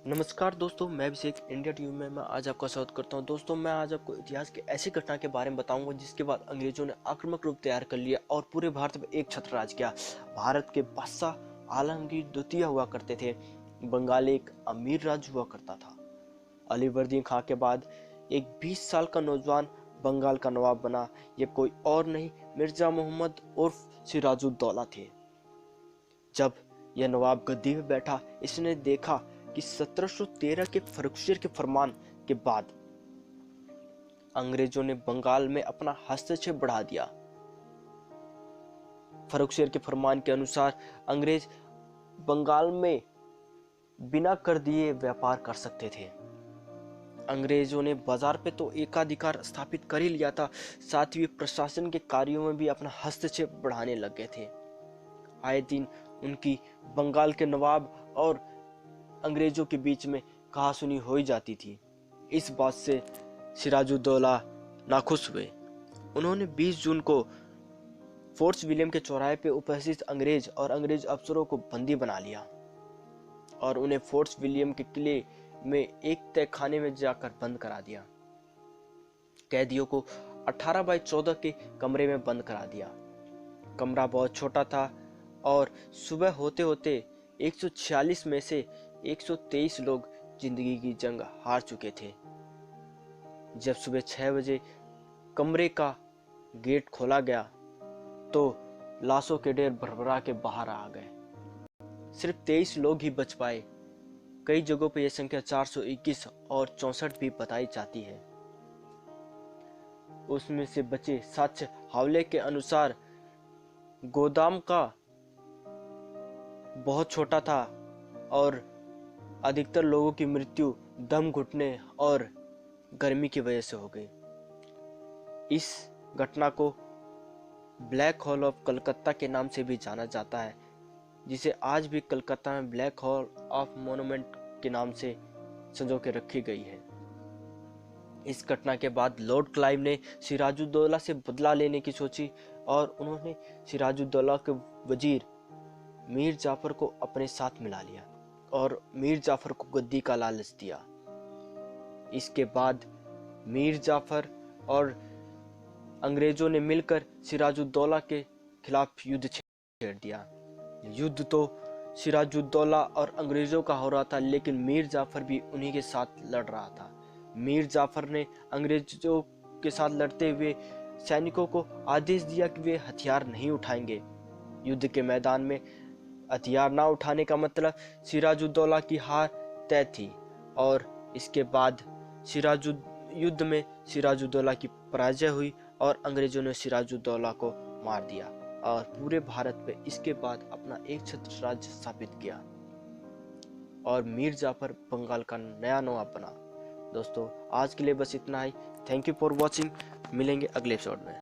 नमस्कार दोस्तों, मैं अभिषेक इंडिया टीवी में मैं आज आपका स्वागत करता हूं। दोस्तों, मैं आज आपको इतिहास की ऐसी घटना के बारे में बताऊंगा जिसके बाद अंग्रेजों ने आक्रामक रूप तैयार कर लिया और पूरे भारत में एक छत्र राज किया। भारत के बादशाह आलमगीर द्वितीय हुआ करते थे। बंगाल एक अमीर राज्य हुआ करता था। अलीवर्दीन खां के बाद एक 20 साल का नौजवान बंगाल का नवाब बना। ये कोई और नहीं, मिर्जा मोहम्मद उर्फ सिराजुद्दौला थे। जब यह नवाब गद्दी में बैठा, इसने देखा कि 1713 के फर्रुखसियर के फरमान के बाद अंग्रेजों ने बंगाल में अपना हस्तक्षेप बढ़ा दिया। फर्रुखसियर के फरमान के अनुसार अंग्रेज बंगाल में बिना कर दिए व्यापार कर सकते थे। अंग्रेजों ने बाजार पे तो एकाधिकार स्थापित कर ही लिया था, साथ ही प्रशासन के कार्यों में भी अपना हस्तक्षेप बढ़ाने लग गए थे। आए दिन उनकी बंगाल के नवाब और अंग्रेजों के बीच में कहासुनी हो ही जाती थी। इस बात से सिराजुद्दौला नाखुश हुए। उन्होंने 20 जून को फोर्ट विलियम के चौराहे पे उपस्थित अंग्रेज और अंग्रेज अफसरों को बंदी बना लिया और उन्हें फोर्ट विलियम के किले में एक तहखाने में जाकर बंद करा दिया। कैदियों को 18x14 के कमरे में बंद करा दिया। कमरा बहुत छोटा था और सुबह होते होते 146 में से 123 लोग जिंदगी की जंग हार चुके थे। जब सुबह 6 बजे कमरे का गेट खोला गया तो लाशों के ढेर भरभरा के बाहर आ गए। सिर्फ 23 लोग ही बच पाए। कई जगहों पर यह संख्या 421 और 64 भी बताई जाती है। उसमें से बचे साक्ष्य हवाले के अनुसार गोदाम का बहुत छोटा था और अधिकतर लोगों की मृत्यु दम घुटने और गर्मी की वजह से हो गई। इस घटना को ब्लैक होल ऑफ कलकत्ता के नाम से भी जाना जाता है, जिसे आज भी कलकत्ता में ब्लैक होल ऑफ मॉन्यूमेंट के नाम से संजो के रखी गई है। इस घटना के बाद लॉर्ड क्लाइव ने सिराजुद्दौला से बदला लेने की सोची और उन्होंने सिराजुद्दौला के वजीर मीर जाफर को अपने साथ मिला लिया और मीर जाफर को गद्दी का लालच दिया। इसके बाद मीर जाफर और अंग्रेजों ने मिलकर सिराजुद्दौला के खिलाफ युद्ध छेड़ दिया। युद्ध तो सिराजुद्दौला और अंग्रेजों का हो रहा था, लेकिन मीर जाफर भी उन्हीं के साथ लड़ रहा था। मीर जाफर ने अंग्रेजों के साथ लड़ते हुए सैनिकों को आदेश दिया कि वे हथियार नहीं उठाएंगे। युद्ध के मैदान में हथियार ना उठाने का मतलब सिराजुद्दौला की हार तय थी और इसके बाद युद्ध में सिराजुद्दौला की पराजय हुई और अंग्रेजों ने सिराजुद्दौला को मार दिया और पूरे भारत पे इसके बाद अपना एक छत्र राज्य स्थापित किया और मीर जाफर बंगाल का नया नवाब बना। दोस्तों, आज के लिए बस इतना ही। Thank you for watching. मिलेंगे अगले एपिसोड में।